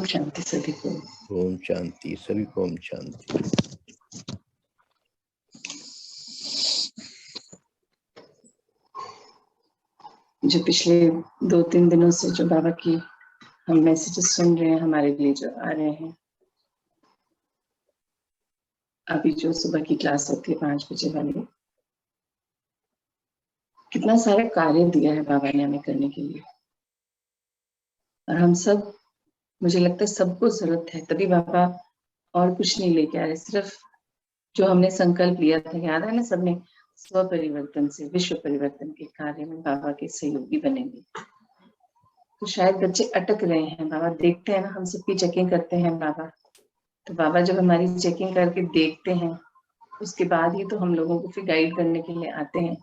शांति सभी को। ओम शांति सभी को। ओम शांति। जो पिछले 2-3 दिनों से जो बाबा की हम मैसेजेस सुन रहे हैं, हमारे लिए जो आ रहे हैं, अभी जो सुबह की क्लास होती है 5 बजे वाली, कितना सारे कार्य दिया है बाबा ने हमें करने के लिए। और हम सब, मुझे लगता है सबको जरूरत है, तभी बाबा और कुछ नहीं लेके आ रहे। सिर्फ जो हमने संकल्प लिया था, याद है ना, सबने स्व परिवर्तन से विश्व परिवर्तन के कार्य में बाबा के सहयोगी बनेंगे। तो शायद बच्चे अटक रहे हैं। बाबा देखते हैं ना, हम सबकी चेकिंग करते हैं बाबा। तो बाबा जब हमारी चेकिंग करके देखते हैं, उसके बाद ही तो हम लोगों को फिर गाइड करने के लिए आते हैं।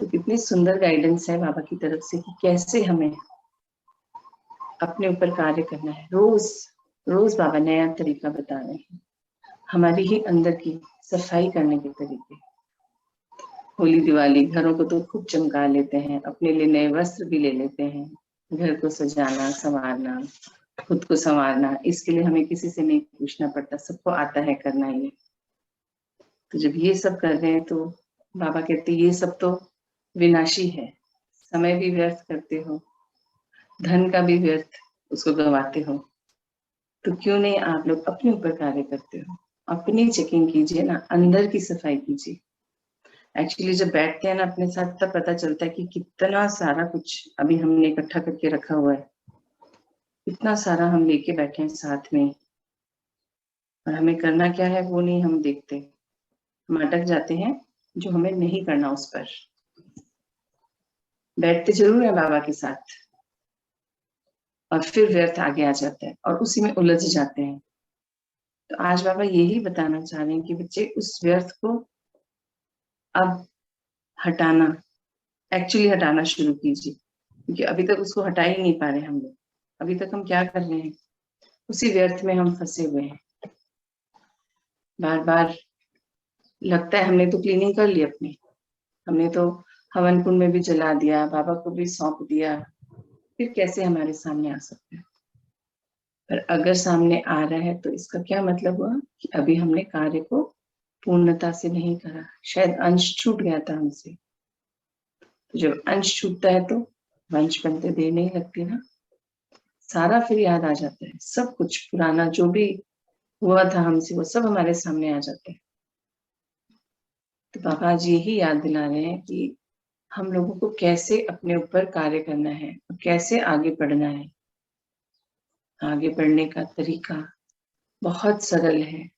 तो कितनी सुंदर गाइडेंस है बाबा की तरफ से कि कैसे हमें अपने ऊपर कार्य करना है। रोज रोज बाबा नया तरीका बता रहे हैं, हमारी ही अंदर की सफाई करने के तरीके। होली दिवाली घरों को तो खूब चमका लेते हैं, अपने लिए नए वस्त्र भी ले लेते हैं, घर को सजाना संवारना, खुद को संवारना, इसके लिए हमें किसी से नहीं पूछना पड़ता, सबको आता है करना ये। तो जब ये सब कर रहे हैं तो बाबा कहते ये सब तो विनाशी है, समय भी व्यर्थ करते हो, धन का भी व्यर्थ उसको गंवाते हो। तो क्यों नहीं आप लोग अपने ऊपर कार्य करते हो, अपनी चेकिंग कीजिए ना, अंदर की सफाई कीजिए। एक्चुअली जब बैठते हैं ना अपने साथ, तब पता चलता है कि कितना सारा कुछ अभी हमने इकट्ठा करके रखा हुआ है, इतना सारा हम लेके बैठे हैं साथ में, और हमें करना क्या है वो नहीं हम देखते। हम अटक जाते हैं जो हमें नहीं करना उस पर। बैठते जरूर है बाबा के साथ, और फिर व्यर्थ आगे आ जाता है और उसी में उलझ जाते हैं। तो आज बाबा यही बताना चाह रहे हैं कि बच्चे उस व्यर्थ को अब हटाना, एक्चुअली हटाना शुरू कीजिए, क्योंकि अभी तक उसको हटा ही नहीं पा रहे हम लोग। अभी तक हम क्या कर रहे हैं, उसी व्यर्थ में हम फंसे हुए हैं। बार बार लगता है हमने तो क्लीनिंग कर ली अपनी, हमने तो हवन कुंड में भी जला दिया, बाबा को भी सौंप दिया, फिर कैसे हमारे सामने आ सकते हैं। पर अगर सामने आ रहा है तो इसका क्या मतलब हुआ कि अभी हमने कार्य को पूर्णता से नहीं करा, शायद अंश छूट गया था हमसे। तो जब अंश छूटता है तो वंश बनते देर नहीं लगती ना, सारा फिर याद आ जाता है, सब कुछ पुराना जो भी हुआ था हमसे वो सब हमारे सामने आ जाता है। तो बाबा जी यही याद दिला रहे हैं कि हम लोगों को कैसे अपने ऊपर कार्य करना है, कैसे आगे बढ़ना है। आगे बढ़ने का तरीका बहुत सरल है,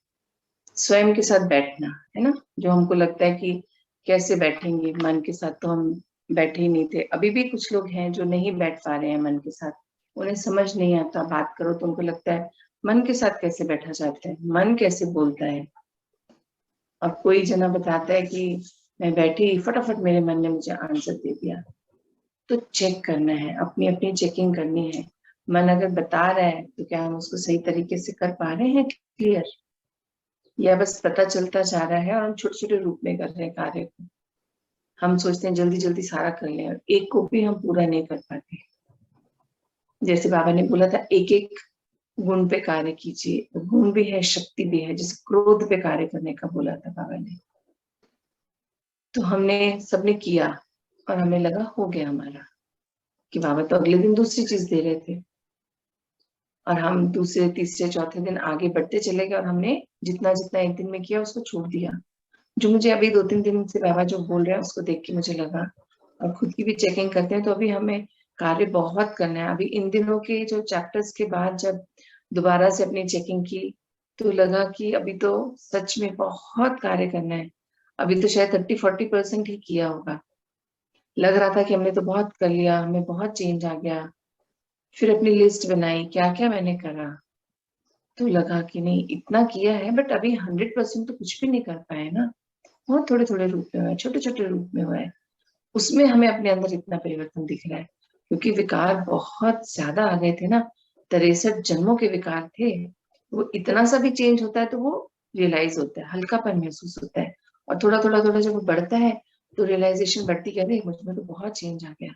स्वयं के साथ बैठना है ना। जो हमको लगता है कि कैसे बैठेंगे मन के साथ, तो हम बैठे ही नहीं थे। अभी भी कुछ लोग हैं जो नहीं बैठ पा रहे हैं मन के साथ, उन्हें समझ नहीं आता। बात करो तो उनको लगता है मन के साथ कैसे बैठा जाता है, मन कैसे बोलता है। अब कोई जना बताता है कि मैं बैठी, फटाफट मेरे मन ने मुझे आंसर दे दिया। तो चेक करना है, अपनी अपनी चेकिंग करनी है। मन अगर बता रहा है तो क्या हम उसको सही तरीके से कर पा रहे हैं क्लियर, या बस पता चलता जा रहा है और हम छोटे छोटे रूप में कर रहे हैं कार्य को। हम सोचते हैं जल्दी जल्दी सारा कर लें और एक को भी हम पूरा नहीं कर पाते। जैसे बाबा ने बोला था एक एक गुण पे कार्य कीजिए, गुण भी है शक्ति भी है, जैसे क्रोध पे कार्य करने का बोला था बाबा ने। तो हमने सबने किया और हमें लगा हो गया हमारा, कि बाबा तो अगले दिन दूसरी चीज दे रहे थे, और हम दूसरे तीसरे चौथे दिन आगे बढ़ते चले गए और हमने जितना जितना एक दिन में किया उसको छोड़ दिया। जो मुझे अभी 2-3 दिन से बाबा जो बोल रहे हैं उसको देख के मुझे लगा, और खुद की भी चेकिंग करते हैं तो अभी हमें कार्य बहुत करना है। अभी इन दिनों के जो चैप्टर्स के बाद जब दोबारा से अपनी चेकिंग की तो लगा कि अभी तो सच में बहुत कार्य करना है। अभी तो शायद 30-40% ही किया होगा। लग रहा था कि हमने तो बहुत कर लिया, हमें बहुत चेंज आ गया। फिर अपनी लिस्ट बनाई क्या क्या मैंने करा, तो लगा कि नहीं इतना किया है, बट अभी 100% तो कुछ भी नहीं कर पाए ना, बहुत थोड़े थोड़े रूप में हुआ है, छोटे छोटे रूप में हुआ है। उसमें हमें अपने अंदर इतना परिवर्तन दिख रहा है, क्योंकि विकार बहुत ज्यादा आ गए थे ना, 63 जन्मों के विकार थे। वो इतना सा भी चेंज होता है तो वो रियलाइज होता है, हल्कापन महसूस होता है, और थोड़ा थोड़ा थोड़ा जब वो बढ़ता है तो रियलाइजेशन बढ़ती है, मुझ में तो बहुत चेंज आ गया।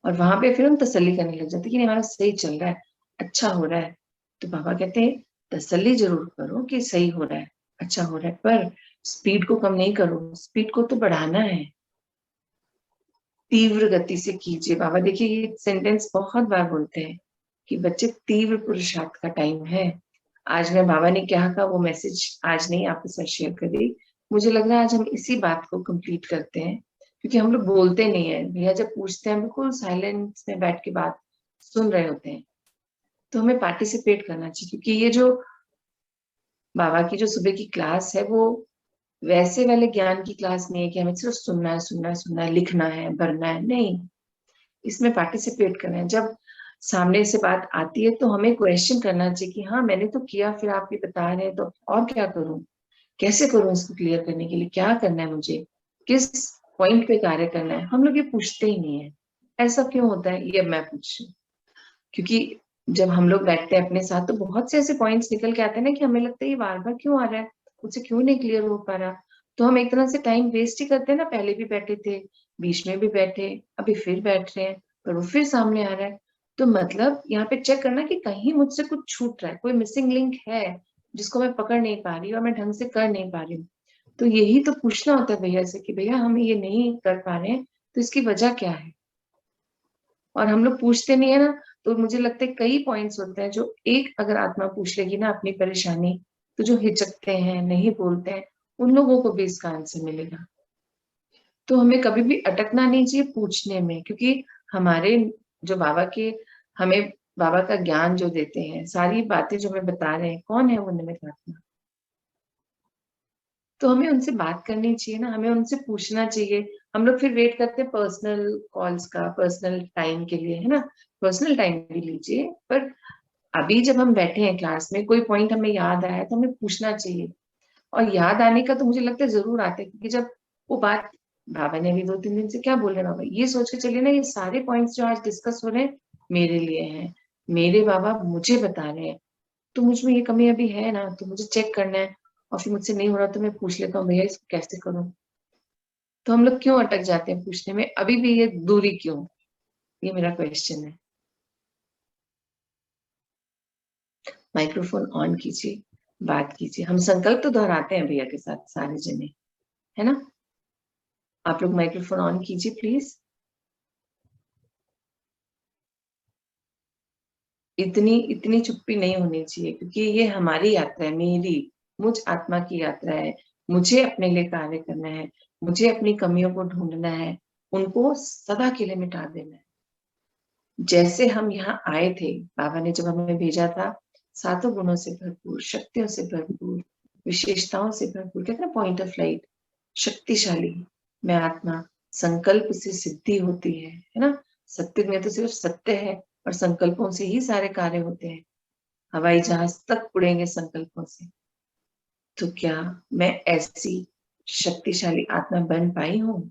और वहां पे फिर हम तसल्ली करने लग जाते कि नहीं हमारा सही चल रहा है, अच्छा हो रहा है। तो बाबा कहते हैं तसल्ली जरूर करो कि सही हो रहा है, अच्छा हो रहा है, पर स्पीड को कम नहीं करो, स्पीड को तो बढ़ाना है, तीव्र गति से कीजिए। बाबा देखिए ये सेंटेंस बहुत बार बोलते हैं कि बच्चे तीव्र पुरुषार्थ का टाइम है। आज मैं बाबा ने क्या कहा वो मैसेज आज नहीं आपके साथ शेयर कर दी। मुझे लग रहा है आज हम इसी बात को कंप्लीट करते हैं, क्योंकि हम लोग बोलते नहीं है भैया, जब पूछते हैं बिल्कुल साइलेंस में बैठ के बात सुन रहे होते हैं। तो हमें पार्टिसिपेट करना चाहिए, क्योंकि ये जो बाबा की जो सुबह की क्लास है वो वैसे वाले ज्ञान की क्लास नहीं है कि हमें सिर्फ सुनना है सुनना है सुनना है, लिखना है भरना है, नहीं, इसमें पार्टिसिपेट करना है। जब सामने से बात आती है तो हमें क्वेश्चन करना चाहिए कि हाँ मैंने तो किया, फिर आप ये बता रहे हैं तो और क्या करूं, कैसे करूं, इसको क्लियर करने के लिए क्या करना है, मुझे किस पॉइंट पे कार्य करना है। हम लोग ये पूछते ही नहीं है, ऐसा क्यों होता है ये मैं पूछ रही हूँ। क्योंकि जब हम लोग बैठते हैं अपने साथ तो बहुत से ऐसे पॉइंट्स निकल के आते हैं ना कि हमें लगता है ये बार बार क्यों आ रहा है, मुझसे क्यों नहीं क्लियर हो पा रहा। तो हम एक तरह से टाइम वेस्ट ही करते हैं ना, पहले भी बैठे थे, बीच में भी बैठे, अभी फिर बैठ रहे हैं, पर वो फिर सामने आ रहा है। तो मतलब यहाँ पे चेक करना कि कहीं मुझसे कुछ छूट रहा है, कोई मिसिंग लिंक है जिसको मैं पकड़ नहीं पा रही और मैं ढंग से कर नहीं पा रही हूँ। तो यही तो पूछना होता है भैया से कि भैया हम ये नहीं कर पा रहे हैं तो इसकी वजह क्या है। और हम लोग पूछते नहीं है ना, तो मुझे लगता है कई पॉइंट्स होते हैं जो एक अगर आत्मा पूछ लेगी ना अपनी परेशानी, तो जो हिचकते हैं नहीं बोलते हैं उन लोगों को भी इसका आंसर मिलेगा। तो हमें कभी भी अटकना नहीं चाहिए पूछने में, क्योंकि हमारे जो बाबा के हमें बाबा का ज्ञान जो देते हैं, सारी बातें जो हमें बता रहे हैं, कौन है वो निमित्त आत्मा। तो हमें उनसे बात करनी चाहिए ना, हमें उनसे पूछना चाहिए। हम लोग फिर वेट करते हैं पर्सनल कॉल्स का, पर्सनल टाइम के लिए, है ना, पर्सनल टाइम भी लीजिए, पर अभी जब हम बैठे हैं क्लास में कोई पॉइंट हमें याद आया तो हमें पूछना चाहिए। और याद आने का तो मुझे लगता है जरूर आते हैं, क्योंकि जब वो बात बाबा ने अभी 2-3 दिन से क्या बोल रहे हैं, बाबा ये सोच के चलिए ना ये सारे पॉइंट्स जो आज डिस्कस हो रहे हैं मेरे लिए हैं, मेरे बाबा मुझे बता रहे हैं। तो मुझ में ये कमी अभी है ना, तो मुझे चेक करना है, और फिर मुझसे नहीं हो रहा तो मैं पूछ लेता हूँ भैया इसको कैसे करूँ। तो हम लोग क्यों अटक जाते हैं पूछने में, अभी भी ये दूरी क्यों, ये मेरा क्वेश्चन है। माइक्रोफोन ऑन कीजिए, बात कीजिए। हम संकल्प तो दोहराते हैं भैया के साथ सारे जने, है ना। आप लोग माइक्रोफोन ऑन कीजिए प्लीज। इतनी इतनी चुप्पी नहीं होनी चाहिए, क्योंकि ये हमारी यात्रा है, मेरी मुझ आत्मा की यात्रा है। मुझे अपने लिए कार्य करना है, मुझे अपनी कमियों को ढूंढना है, उनको सदा के लिए मिटा देना है। जैसे हम यहाँ आए थे, बाबा ने जब हमें भेजा था, सातों गुणों से भरपूर, शक्तियों से भरपूर, विशेषताओं से भरपूर, कहते हैं पॉइंट ऑफ लाइट, शक्तिशाली मैं आत्मा, संकल्प से सिद्धि होती है ना। सत्य में तो सिर्फ सत्य है, और संकल्पों से ही सारे कार्य होते हैं। हवाई जहाज तक उड़ेंगे संकल्पों से। तो क्या मैं ऐसी शक्तिशाली आत्मा बन पाई हूँ?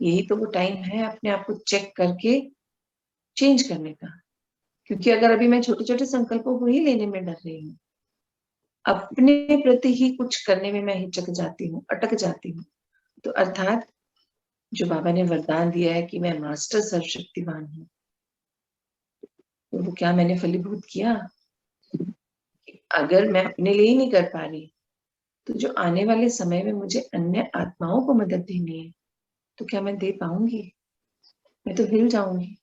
यही तो वो टाइम है अपने आप को चेक करके चेंज करने का। क्योंकि अगर अभी मैं छोटे छोटे संकल्पों को ही लेने में डर रही हूँ, अपने प्रति ही कुछ करने में मैं हिचक जाती हूँ, अटक जाती हूँ, तो अर्थात जो बाबा ने वरदान दिया है कि मैं मास्टर सर्वशक्तिवान हूँ, तो वो क्या मैंने फलीभूत किया? अगर मैं अपने लिए ही नहीं कर पा रही, तो जो आने वाले समय में मुझे अन्य आत्माओं को मदद देनी है, तो क्या मैं दे पाऊंगी? मैं तो हिल जाऊंगी।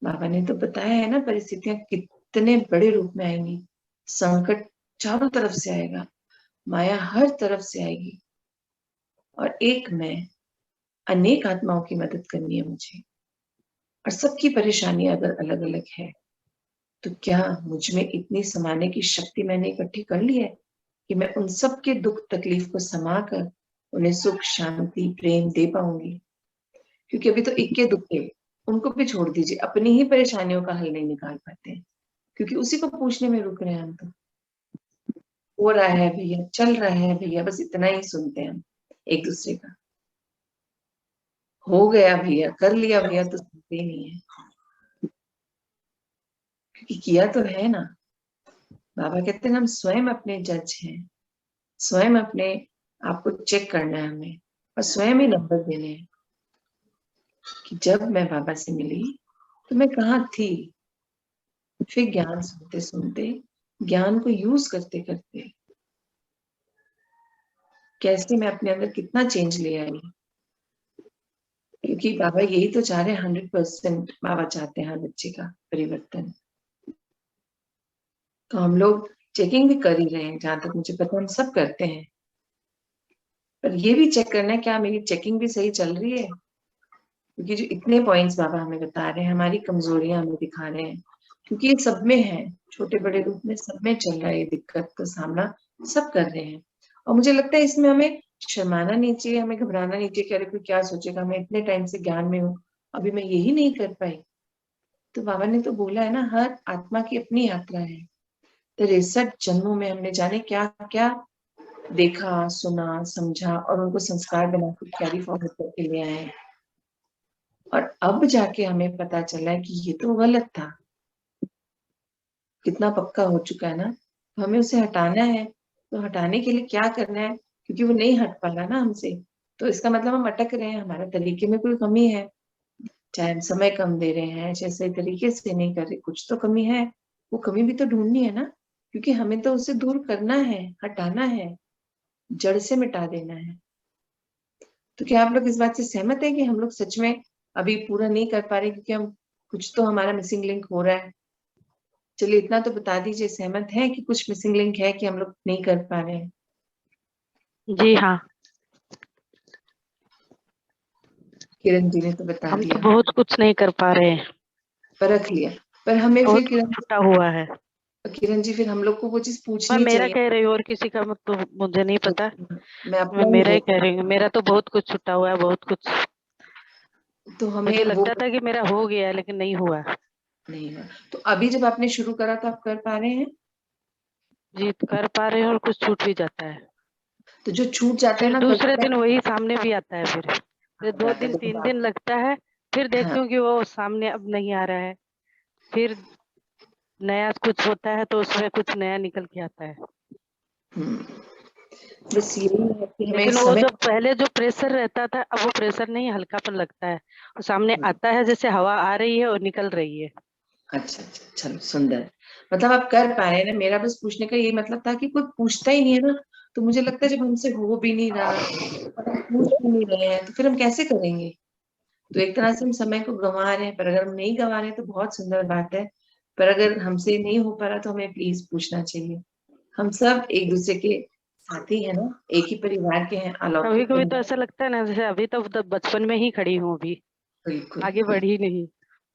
बाबा ने तो बताया है ना परिस्थितियां कितने बड़े रूप में आएंगी, संकट चारों तरफ से आएगा, माया हर तरफ से आएगी, और एक मैं अनेक आत्माओं की मदद करनी है मुझे, और सबकी परेशानी अगर अलग अलग है, तो क्या मुझ में इतनी समाने की शक्ति मैंने इकट्ठी कर ली है कि मैं उन सब के दुख तकलीफ को समा कर उन्हें सुख शांति प्रेम दे पाऊंगी? क्योंकि अभी तो इक्के दुक्के, उनको भी छोड़ दीजिए, अपनी ही परेशानियों का हल नहीं निकाल पाते हैं, क्योंकि उसी को पूछने में रुक रहे हैं हम। तो हो रहा है भैया, चल रहा है भैया, बस इतना ही सुनते हैं हम एक दूसरे का। हो गया भैया, कर लिया भैया, तो सुनते ही नहीं है, क्योंकि किया तो है ना। बाबा कहते हैं हम स्वयं अपने जज हैं, स्वयं अपने आप को चेक करना है हमें, और स्वयं ही नंबर देने हैं कि जब मैं बाबा से मिली तो मैं कहाँ थी। फिर ज्ञान सुनते सुनते ज्ञान को यूज करते करते कैसे मैं अपने अंदर कितना चेंज ले आई, क्योंकि बाबा यही तो चाह रहे हैं, 100% बाबा चाहते हैं हर बच्चे का परिवर्तन। तो हम लोग चेकिंग भी कर ही रहे हैं, जहां तक मुझे पता, हम सब करते हैं, पर ये भी चेक करना है क्या मेरी चेकिंग भी सही चल रही है, क्योंकि जो इतने पॉइंट्स बाबा हमें बता रहे हैं, हमारी कमजोरियां हमें दिखा रहे हैं, क्योंकि ये सब में है, छोटे बड़े रूप में सब में चल रहा है, ये दिक्कत का सामना सब कर रहे हैं। और मुझे लगता है इसमें हमें शर्माना नहीं चाहिए, हमें घबराना नहीं चाहिए कि अरे कोई क्या सोचेगा, मैं इतने टाइम से ज्ञान में हूँ, अभी मैं यही नहीं कर पाई। तो बाबा ने तो बोला है ना, हर आत्मा की अपनी यात्रा है। 63 जन्मों में हमने जाने क्या क्या देखा, सुना, समझा, और उनको संस्कार बनाकर कैरी फॉरवर्ड करके ले आए हैं। और अब जाके हमें पता चला है कि ये तो गलत था, कितना पक्का हो चुका है ना, तो हमें उसे हटाना है। तो हटाने के लिए क्या करना है, क्योंकि वो नहीं हट पा रहा ना हमसे, तो इसका मतलब हम अटक रहे हैं, हमारे तरीके में कोई कमी है, चाहे हम समय कम दे रहे हैं, चाहे सही तरीके से नहीं कर रहे, कुछ तो कमी है। वो कमी भी तो ढूंढनी है ना, क्योंकि हमें तो उसे दूर करना है, हटाना है, जड़ से मिटा देना है। तो क्या आप लोग इस बात से सहमत है कि हम लोग सच में अभी पूरा नहीं कर पा रहे, क्योंकि हम कुछ तो हमारा मिसिंग लिंक हो रहा है? चलिए इतना तो बता दीजिए, सहमत है कि कुछ मिसिंग लिंक है कि हम लोग नहीं कर पा रहे हैं? जी हाँ, किरण जी ने तो बता हम तो दिया, बहुत कुछ नहीं कर पा रहे हैं, परख लिया। पर हमें बहुत फिर कुछ छूटा हुआ है। किरण जी फिर हम लोग को वो चीज मैं पूछनी मेरा चाहिए। कह रही हूँ, और किसी का मत तो मुझे नहीं पता, मैं मैं अपना ही मेरा ही बोल, कह रही हूँ। मेरा तो बहुत कुछ छूटा हुआ है, बहुत कुछ। तो हमें मुझे वो लगता था कि मेरा हो गया है, लेकिन नहीं हुआ। नहीं हुआ। तो अभी जब आपने शुरू करा तो आप कर पा रहे हैं? जी, कर पा रहे हैं, और कुछ छूट भी जाता है। तो जो छूट जाता है फिर ना, दूसरे कभी दिन वही सामने भी आता है, फिर 2 दिन 3 दिन लगता है, फिर देखती हाँ, हूँ कि वो सामने अब नहीं आ रहा है। फिर नया कुछ होता है तो उसमें कुछ नया निकल के आता है। बस यही है कि हमें लेकिन वो समय, जो पहले जो प्रेशर रहता था, अब वो प्रेशर नहीं, हल्कापन लगता है। वो सामने आता है, जैसे हवा आ रही है और निकल रही है। अच्छा अच्छा, चलो सुंदर, मतलब आप कर पा रहे हैं ना। मेरा बस पूछने का ये मतलब था कि कोई पूछता ही नहीं है ना, तो मुझे लगता है जब हमसे हो भी नहीं रहा और हम पूछ भी नहीं रहे हैं, तो फिर हम कैसे करेंगे? तो एक तरह से हम समय को गंवा रहे हैं, पर अगर हम नहीं गंवा रहे हैं तो बहुत सुंदर बात है। पर अगर हमसे नहीं हो पा रहा तो हमें प्लीज पूछना चाहिए। हम सब एक दूसरे के साथी हैं ना, एक ही परिवार के हैं, कभी अलौकिक कभी तो परिवार। ऐसा लगता है ना, जैसे अभी तो बचपन में ही खड़ी हूँ, अभी बिल्कुल आगे बढ़ी नहीं।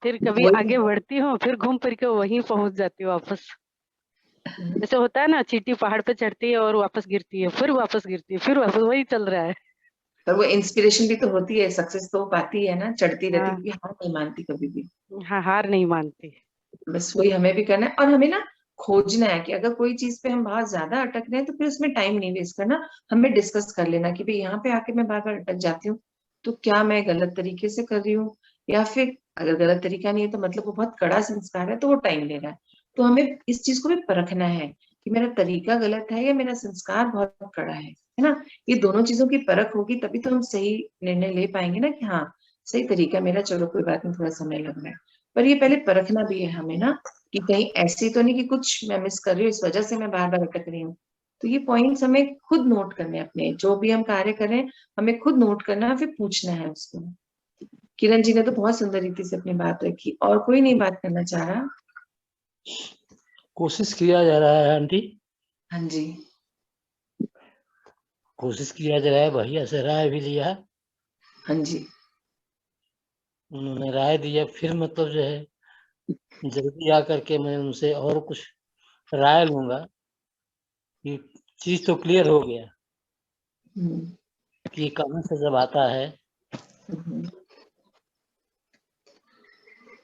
फिर कभी वही। आगे बढ़ती हूँ, फिर घूम फिर के वहीं पहुंच जाती हूँ वापस। जैसे होता है ना, चींटी पहाड़ पे चढ़ती है और वापस गिरती है, फिर वापस गिरती है, फिर वापस, वही चल रहा है। पर वो इंस्पिरेशन भी तो होती है, सक्सेस तो हो पाती है ना, चढ़ती रहती, हाँ, क्योंकि हार नहीं मानती कभी भी। हाँ, हार नहीं मानती। बस वही हमें भी करना है, और हमें ना खोजना है कि अगर कोई चीज पे हम बहुत ज्यादा अटक रहे हैं तो फिर उसमें टाइम नहीं वेस्ट करना, हमें डिस्कस कर लेना कि भाई यहाँ पे आके मैं बार बार अटक जाती हूँ, तो क्या मैं गलत तरीके से कर रही हूँ, या फिर अगर गलत तरीका नहीं है तो मतलब वो बहुत कड़ा संस्कार है तो वो टाइम ले रहा है। तो हमें इस चीज को भी परखना है कि मेरा तरीका गलत है या मेरा संस्कार बहुत कड़ा है ना। ये दोनों चीजों की परख होगी तभी तो हम सही निर्णय ले पाएंगे ना, कि हाँ सही तरीका मेरा, चलो कोई बात नहीं, थोड़ा समय लग रहा है। पर ये पहले परखना भी है हमें ना, कि कहीं ऐसी तो नहीं कि कुछ मैं मिस कर रही हूँ, इस वजह से मैं बार बार अटक रही हूँ। तो ये पॉइंट्स हमें खुद नोट करने हैं, अपने जो भी हम कार्य करें हमें खुद नोट करना है, फिर पूछना है उसको। किरण जी ने तो बहुत सुंदर रीति से अपनी बात रखी, और कोई नहीं बात करना चाह रहा? कोशिश किया जा रहा है आंटी, हाँ जी, कोशिश किया जा रहा है। भैया से राय भी लिया, हाँ जी, उन्होंने राय दिया, फिर मतलब जो है जल्दी आकर के मैं उनसे और कुछ राय लूंगा कि चीज तो क्लियर हो गया हम्म, कि कहाँ से जब आता है। हम्म।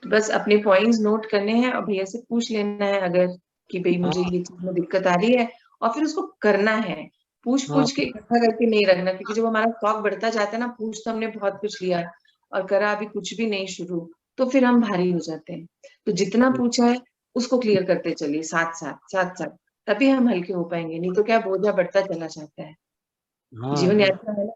तो बस अपने पॉइंट्स नोट करने हैं और भैया से पूछ लेना है अगर, कि भाई हाँ मुझे ये चीज में दिक्कत आ रही है, और फिर उसको करना है। पूछ हाँ पूछ के इकट्ठा करके नहीं रखना, क्योंकि जब हमारा स्टॉक बढ़ता जाता है ना, पूछ तो हमने बहुत कुछ लिया और करा अभी कुछ भी नहीं शुरू, तो फिर हम भारी हो जाते हैं। तो जितना पूछा है उसको क्लियर करते चलिए, साथ साथ साथ साथ, तभी हम हल्के हो पाएंगे, नहीं तो क्या बोझा बढ़ता चला जाता है। जीवन हाँ यात्रा है ना,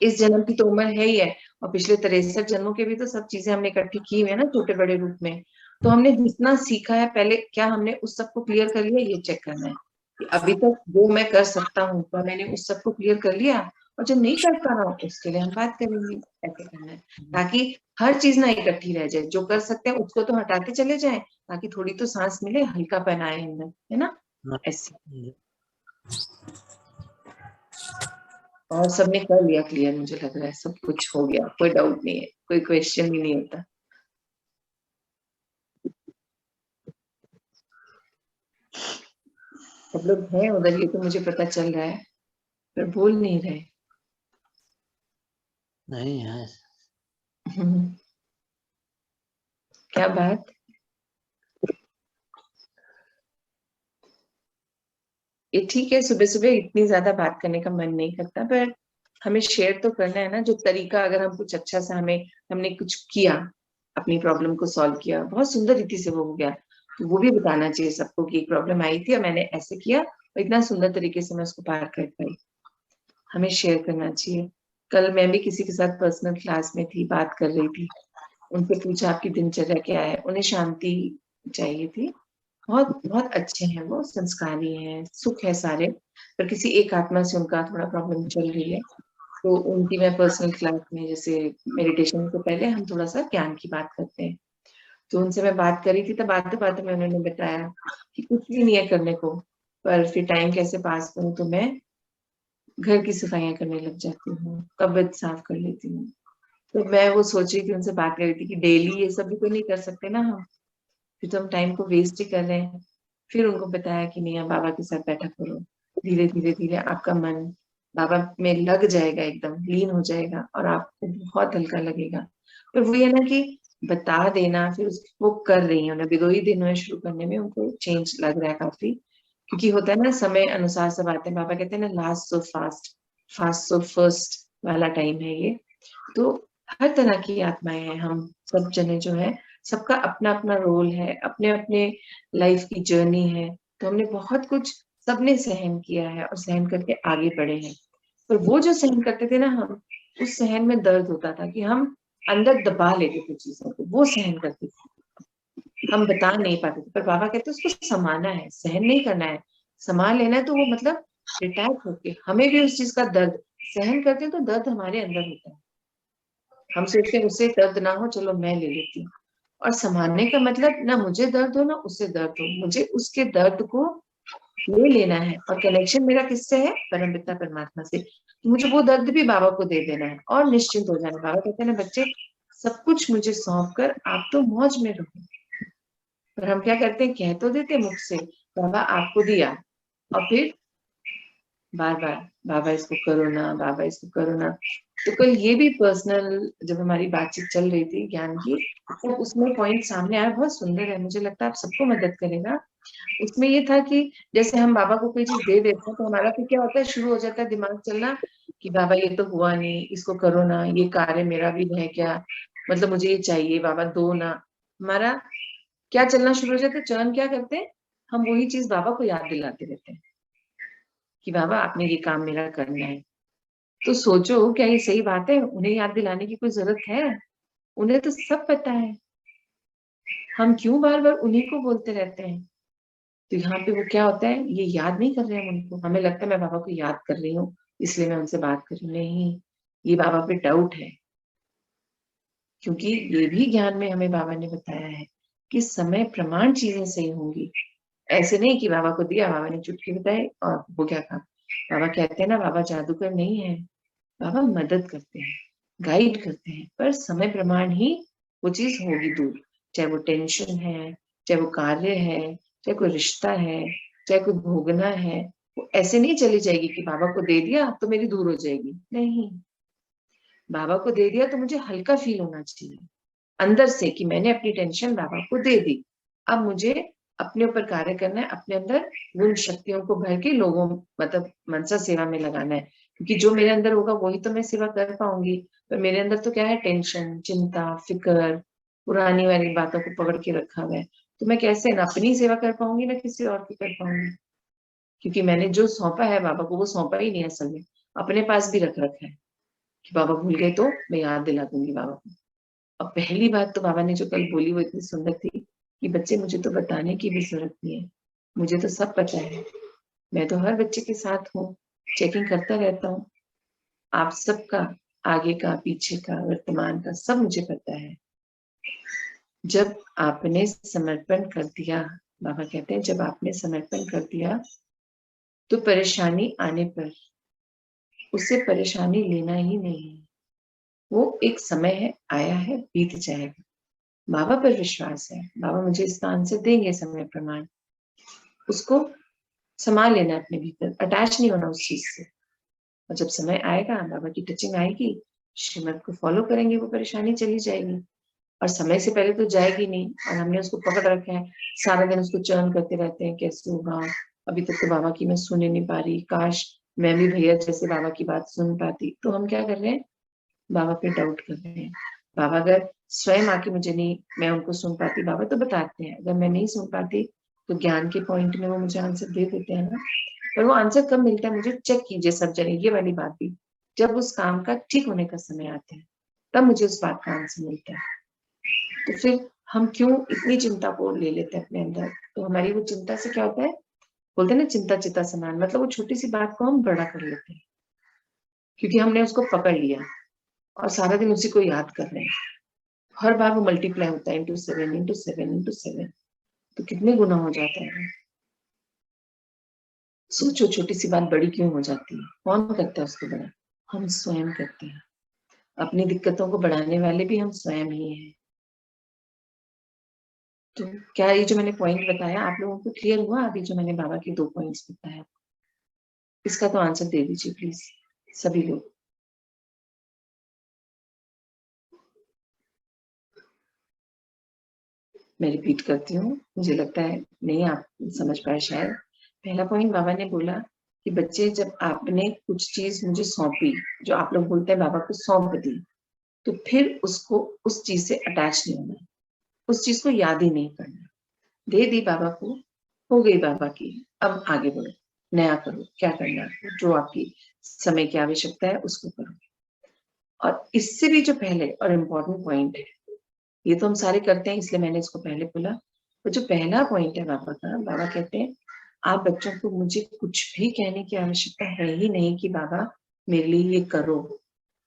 इस जन्म की तो उम्र है ही है, और पिछले 63 जन्मों के भी तो सब चीजें हमने इकट्ठी की हुई है ना, छोटे बड़े रूप में। तो हमने जितना सीखा है पहले, क्या हमने उस सबको क्लियर कर लिया, ये चेक करना है कि अभी तक वो मैं कर सकता हूँ तो मैंने उस सबको क्लियर कर लिया, और जो नहीं कर पा रहा हूँ उसके लिए हम बात करेंगे ऐसे करना है, ताकि हर चीज ना इकट्ठी रह जाए। जो कर सकते हैं उसको तो हटाते चले जाएं, ताकि थोड़ी तो सांस मिले, हल्कापन आए अंदर, है ना, ऐसे। और सबने कर लिया क्लियर, मुझे लग रहा है सब कुछ हो गया, कोई डाउट नहीं है, कोई क्वेश्चन भी नहीं होता। सब लोग हैं उधर, ये तो मुझे पता चल रहा है, पर बोल नहीं रहे। नहीं है। क्या बात? ये ठीक है, सुबह सुबह इतनी ज्यादा बात करने का मन नहीं करता, पर हमें शेयर तो करना है ना, जो तरीका, अगर हम कुछ अच्छा सा हमने कुछ किया, अपनी प्रॉब्लम को सॉल्व किया, बहुत सुंदर रीति से वो हो गया, तो वो भी बताना चाहिए सबको कि एक प्रॉब्लम आई थी और मैंने ऐसे किया और इतना सुंदर तरीके से मैं उसको पार कर पाई। हमें शेयर करना चाहिए। कल मैं भी किसी के साथ पर्सनल क्लास में थी, बात कर रही थी, उनसे पूछा आपकी दिनचर्या क्या है, उन्हें शांति चाहिए थी। बहुत बहुत अच्छे हैं वो, संस्कारी हैं, सुख है सारे, पर किसी एक आत्मा से उनका थोड़ा प्रॉब्लम चल रही है। तो उनकी मैं पर्सनल क्लास में, जैसे मेडिटेशन से पहले हम थोड़ा सा ज्ञान की बात करते हैं, तो उनसे मैं बात करी थी, तो बातें बातें में उन्होंने बताया कि कुछ भी नहीं है करने को, पर फिर टाइम कैसे पास करूं, तो मैं घर की सफाइयां करने लग जाती हूँ, कबर्ड साफ कर लेती हूँ। तो मैं वो सोच रही थी, उनसे बात कर रही थी कि डेली ये सब भी तो नहीं कर सकते ना हम, फिर तो हम टाइम को वेस्ट ही कर रहे हैं। फिर उनको बताया कि नहीं, आप बाबा के साथ बैठा करो, धीरे धीरे धीरे आपका मन बाबा में लग जाएगा, एकदम लीन हो जाएगा और आपको बहुत हल्का लगेगा। पर वो ये ना कि बता देना, फिर वो कर रही है, उन्हें भी 2 ही दिन हुए शुरू करने में, उनको चेंज लग रहा है काफी, क्योंकि होता है ना समय अनुसार सब आते हैं। बाबा कहते हैं ना, last so fast, fast so first वाला टाइम है ये। तो हर तरह की आत्माएं हैं, हम सब जने जो है, सबका अपना अपना रोल है, अपने अपने लाइफ की जर्नी है। तो हमने बहुत कुछ सबने सहन किया है और सहन करके आगे बढ़े हैं। पर वो जो सहन करते थे ना हम, उस सहन में दर्द होता था कि हम अंदर दबा लेते थे चीजों को, वो सहन करते थे, हम बता नहीं पाते थे। पर बाबा कहते उसको समाना है, सहन नहीं करना है, समा लेना है। तो वो मतलब डिटैच होके हमें भी उस चीज का दर्द सहन करते हैं, तो दर्द हमारे अंदर होता है, हम सोचते हैं उससे दर्द ना हो, चलो मैं ले लेती हूँ। और संभालने का मतलब ना मुझे दर्द हो ना उससे दर्द हो, मुझे उसके दर्द को ले लेना है। और कनेक्शन मेरा किससे है? परमपिता परमात्मा से। तो मुझे वो दर्द भी बाबा को दे देना है और निश्चिंत हो जाना है। बाबा कहते हैं ना, बच्चे सब कुछ मुझे सौंप कर आप तो मौज में रहो। पर हम क्या करते हैं, कह तो देते मुख से बाबा आपको दिया, और फिर बार बार बाबा इसको करो ना, बाबा इसको करो ना। तो कल ये भी पर्सनल जब हमारी बातचीत चल रही थी ज्ञान की, तो उसमें पॉइंट सामने आया, बहुत सुंदर है, मुझे लगता है आप सबको मदद करेगा। उसमें ये था कि जैसे हम बाबा को कोई चीज दे देते हैं, तो हमारा फिर क्या होता है, शुरू हो जाता है दिमाग चलना कि बाबा ये तो हुआ नहीं, इसको करो ना, ये कार्य मेरा भी है क्या, मतलब मुझे ये चाहिए, बाबा दो ना। हमारा क्या चलना शुरू हो जाता है, चरण क्या करते हैं, हम वही चीज बाबा को याद दिलाते रहते हैं कि बाबा आपने ये काम मेरा करना है। तो सोचो, क्या ये सही बात है? उन्हें याद दिलाने की कोई जरूरत है? उन्हें तो सब पता है, हम क्यों बार बार उन्हीं को बोलते रहते हैं? तो यहाँ पे वो क्या होता है, ये याद नहीं कर रहे हैं उनको, हमें लगता है मैं बाबा को याद कर रही हूँ इसलिए मैं उनसे बात कर रही हूँ। नहीं, ये बाबा पे डाउट है, क्योंकि ये भी ज्ञान में हमें बाबा ने बताया है कि समय प्रमाण चीजें सही होंगी। ऐसे नहीं कि बाबा को दिया, बाबा ने चुटकी बताई और वो क्या काम। बाबा कहते हैं ना, बाबा जादूगर नहीं है, बाबा मदद करते हैं, गाइड करते हैं, पर समय प्रमाण ही वो चीज होगी दूर। चाहे वो टेंशन है, चाहे वो कार्य है, चाहे कोई रिश्ता है, चाहे कोई भोगना है, वो ऐसे नहीं चली जाएगी कि बाबा को दे दिया तो मेरी दूर हो जाएगी। नहीं, बाबा को दे दिया तो मुझे हल्का फील होना चाहिए अंदर से कि मैंने अपनी टेंशन बाबा को दे दी। अब मुझे अपने ऊपर कार्य करना है, अपने अंदर गुण शक्तियों को भर के लोगों, मतलब मनसा सेवा में लगाना है, क्योंकि जो मेरे अंदर होगा वही तो मैं सेवा कर पाऊंगी। पर मेरे अंदर तो क्या है, टेंशन, चिंता, फिक्र, पुरानी वाली बातों को पकड़ के रखा हुआ है। तो मैं कैसे ना अपनी सेवा कर पाऊंगी ना किसी और की कर पाऊंगी, क्योंकि मैंने जो सौंपा है बाबा को वो सौंपा ही नहीं है, असल में अपने पास भी रख रखा है कि बाबा भूल गए तो मैं याद दिला दूंगी बाबा को। अब पहली बात तो बाबा ने जो कल बोली वो इतनी सुंदर थी कि बच्चे मुझे तो बताने की भी जरूरत नहीं है, मुझे तो सब पता है, मैं तो हर बच्चे के साथ हूँ, चेकिंग करता रहता हूँ, आप सबका आगे का, पीछे का, वर्तमान का सब मुझे पता है। जब आपने समर्पण कर दिया, बाबा कहते हैं जब आपने समर्पण कर दिया तो परेशानी आने पर उससे परेशानी लेना ही नहीं है, वो एक समय है, आया है, बीत जाएगा। बाबा पर विश्वास है, बाबा मुझे इसका आंसर देंगे समय प्रमाण, उसको संभाल लेना अपने भीतर, अटैच नहीं होना उस चीज से। और जब समय आएगा, बाबा की टचिंग आएगी, श्रीमत को फॉलो करेंगे, वो परेशानी चली जाएगी। और समय से पहले तो जाएगी नहीं, और हमने उसको पकड़ रखा है, सारा दिन उसको चर्न करते रहते हैं, कैसे होगा, अभी तक तो बाबा की मैं सुन ही नहीं पा रही, काश मैं भी भैया जैसे बाबा की बात सुन पाती। तो हम क्या कर रहे हैं, बाबा पे डाउट कर रहे हैं। बाबा अगर स्वयं आके मुझे नहीं, मैं उनको सुन पाती, बाबा तो बताते हैं, अगर मैं नहीं सुन पाती तो ज्ञान के पॉइंट में वो मुझे आंसर दे देते हैं ना। पर वो आंसर कब मिलता है, मुझे चेक कीजिए सब जगह, ये वाली बात भी, जब उस काम का ठीक होने का समय आता है, तब मुझे उस बात का आंसर मिलता है। तो फिर हम क्यों इतनी चिंता को ले लेते हैं अपने अंदर। तो हमारी वो चिंता से क्या होता है, बोलते हैं ना चिंता चिता समान, मतलब वो छोटी सी बात को हम बड़ा कर लेते हैं, क्योंकि हमने उसको पकड़ लिया और सारा दिन उसी को याद कर रहे हैं। हर बार वो मल्टीप्लाई होता है इंटू 7 इंटू 7 इंटू 7, तो कितने गुना हो जाता है। सोचो छोटी सी बात बड़ी क्यों हो जाती है, कौन करता है उसको बड़ा, हम स्वयं करते हैं। अपनी दिक्कतों को बढ़ाने वाले भी हम स्वयं ही हैं। तो क्या ये जो मैंने पॉइंट बताया आप लोगों को क्लियर हुआ, अभी जो मैंने बाबा के 2 पॉइंट्स बताया, इसका तो आंसर दे दीजिए प्लीज सभी लोग। मैं रिपीट करती हूँ, मुझे लगता है नहीं आप समझ पाए शायद। पहला पॉइंट बाबा ने बोला कि बच्चे जब आपने कुछ चीज मुझे सौंपी, जो आप लोग बोलते हैं बाबा को सौंप दी, तो फिर उसको उस चीज से अटैच नहीं होना, उस चीज को याद ही नहीं करना। दे दी बाबा को, हो गई बाबा की, अब आगे बढ़ो, नया करो, क्या करना है, जो आपकी समय की आवश्यकता है उसको करो। और इससे भी जो पहले और इम्पोर्टेंट पॉइंट है, ये तो हम सारे करते हैं इसलिए मैंने इसको पहले बोला, तो जो पहला पॉइंट है बाबा का, बाबा कहते हैं आप बच्चों को मुझे कुछ भी कहने की आवश्यकता है ही नहीं कि बाबा मेरे लिए ये करो,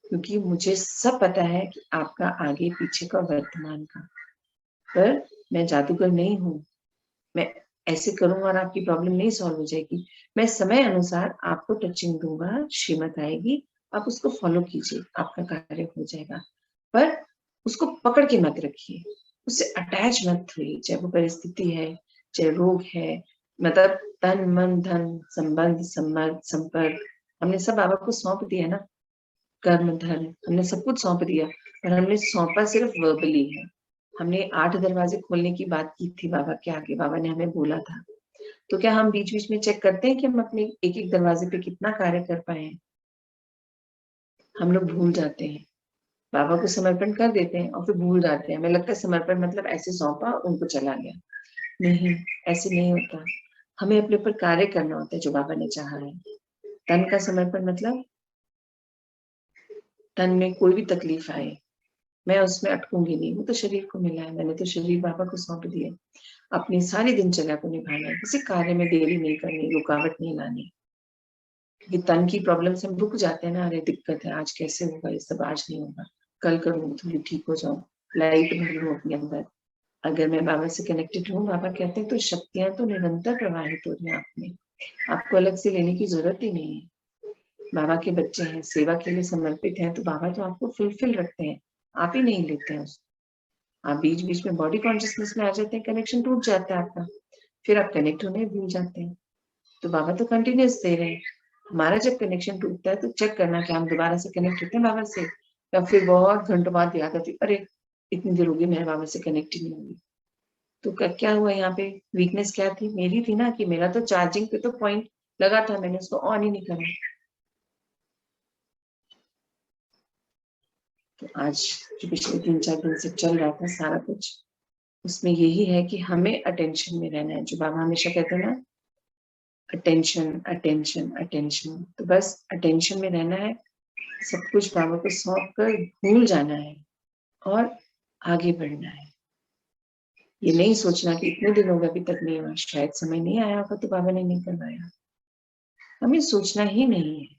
क्योंकि मुझे सब पता है कि आपका आगे पीछे का वर्तमान का। पर मैं जादूगर नहीं हूँ, मैं ऐसे करूंगा और आपकी प्रॉब्लम नहीं सॉल्व हो जाएगी। मैं समय अनुसार आपको टचिंग दूंगा, श्रीमत आएगी, आप उसको फॉलो कीजिए, आपका कार्य हो जाएगा। पर उसको पकड़ के मत रखिए, उससे अटैच मत हुई, चाहे वो परिस्थिति है, चाहे रोग है, मतलब तन मन धन संबंध संबंध संपर्क, हमने सब बाबा को सौंप दिया ना, कर्म धर्म हमने सब कुछ सौंप दिया, और हमने सौंपा सिर्फ वर्बली है। हमने 8 दरवाजे खोलने की बात की थी बाबा के आगे, बाबा ने हमें बोला था। तो क्या हम बीच बीच में चेक करते हैं कि हम अपने एक एक दरवाजे पे कितना कार्य कर पाए हैं? हम लोग भूल जाते हैं, बाबा को समर्पण कर देते हैं और फिर भूल जाते हैं। हमें लगता है समर्पण मतलब ऐसे सौंपा उनको चला गया, नहीं, ऐसे नहीं होता। हमें अपने ऊपर कार्य करना होता है जो बाबा ने चाहा है। तन का समर्पण मतलब तन में कोई भी तकलीफ आए मैं उसमें अटकूंगी नहीं, वो तो शरीर को मिला है, मैंने तो शरीर बाबा को सौंप दिया। अपनी सारी दिनचर्या को निभाना है, किसी कार्य में देरी नहीं करनी, रुकावट नहीं लानी। क्योंकि तन की प्रॉब्लम से हम रुक जाते हैं ना, अरे दिक्कत है, आज कैसे होगा ये सब, आज नहीं होगा, कल करूंगी, थोड़ी ठीक हो जाऊं, लाइट भर लूं अपने अंदर। अगर मैं बाबा से कनेक्टेड हूँ, बाबा कहते हैं तो शक्तियां तो निरंतर प्रवाहित हो रही हैं आप में, आपको अलग से लेने की जरूरत ही नहीं है। बाबा के बच्चे हैं, सेवा के लिए समर्पित हैं, तो बाबा तो आपको फुलफिल रखते हैं, आप ही नहीं लेते हैं उसको। आप बीच बीच में बॉडी कॉन्शियसनेस में आ जाते हैं, कनेक्शन टूट जाता है आपका, फिर आप कनेक्ट होने भूल जाते हैं। तो बाबा तो कंटिन्यूस दे रहे हैं। हमारा जब कनेक्शन टूटता है तो चेक करना कि हम दोबारा से कनेक्ट होते हैं बाबा से, या फिर बहुत घंटों बाद याद आती है, अरे इतनी देर होगी मेरे बाबा से कनेक्ट ही नहीं हुई। तो क्या हुआ यहाँ पे, वीकनेस क्या थी, मेरी थी ना, कि मेरा तो चार्जिंग पे तो पॉइंट लगा था, मैंने उसको ऑन ही नहीं करा। तो आज जो पिछले 3-4 दिन से चल रहा था सारा कुछ, उसमें यही है कि हमें अटेंशन में रहना है, जो बाबा हमेशा कहते हैं ना, अटेंशन अटेंशन अटेंशन। तो बस अटेंशन में रहना है, सब कुछ बाबा को सौंप कर भूल जाना है और आगे बढ़ना है। ये नहीं सोचना कि इतने दिन हो गए अभी तक नहीं हुआ, शायद समय नहीं आया होगा तो बाबा ने नहीं करवाया। हमें सोचना ही नहीं है।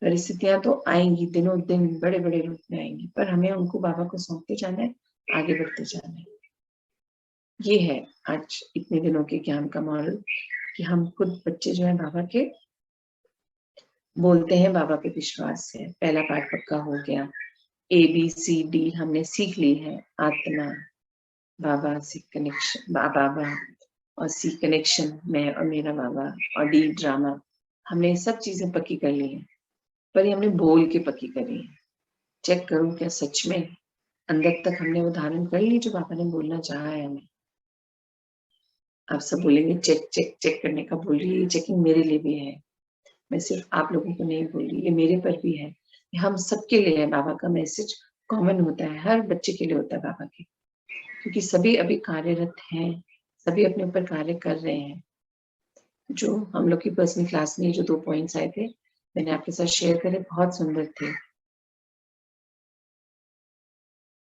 परिस्थितियां तो आएंगी, दिनों दिन बड़े बड़े रूप में आएंगी, पर हमें उनको बाबा को सौंपते जाना है, आगे बढ़ते जाना है। ये है आज इतने दिनों के ज्ञान का मॉडल कि हम खुद बच्चे जो है बाबा के बोलते हैं, बाबा पे विश्वास है। पहला पाठ पक्का हो गया, ABCD हमने सीख ली है। आत्मा, बाबा से कनेक्शन, बाबा और सी कनेक्शन, मैं और मेरा बाबा, और D ड्रामा, हमने सब चीजें पक्की कर ली हैं, पर ये हमने बोल के पक्की करी है। चेक करूं क्या सच में अंदर तक हमने वो धारण कर ली जो बाबा ने बोलना चाहा है हमें। आप सब बोलेंगे चेक चेक चेक करने का बोल रही है, चेकिंग मेरे लिए भी है। मैं सिर्फ आप लोगों को नहीं बोल रही, ये मेरे पर भी है, हम सबके लिए है। बाबा का मैसेज कॉमन होता है, हर बच्चे के लिए होता है बाबा के, क्योंकि सभी अभी कार्यरत हैं, सभी अपने ऊपर कार्य कर रहे हैं। जो हम लोग की पर्सनल क्लास में जो 2 पॉइंट्स आए थे, मैंने आपके साथ शेयर करे, बहुत सुंदर थे।